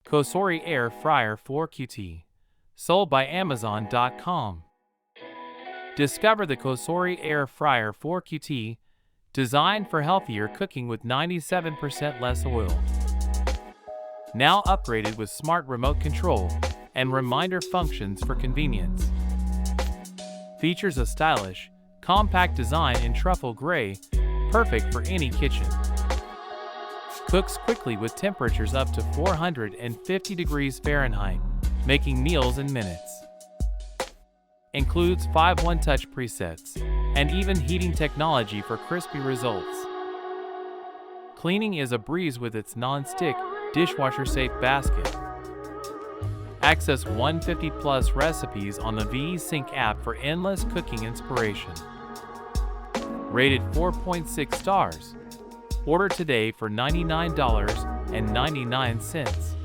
COSORI Air Fryer 4QT. Sold by Amazon.com. Discover the COSORI Air Fryer 4QT, designed for healthier cooking with 97% less oil. Now upgraded with smart remote control and reminder functions for convenience. Features a stylish, compact design in truffle gray, perfect for any kitchen. Cooks quickly with temperatures up to 450 degrees Fahrenheit, making meals in minutes. Includes 5 one-touch presets and even heating technology for crispy results. Cleaning is a breeze with its non-stick, dishwasher-safe basket. Access 150+ recipes on the VE Sync app for endless cooking inspiration. Rated 4.6 stars. Order today for $99.99.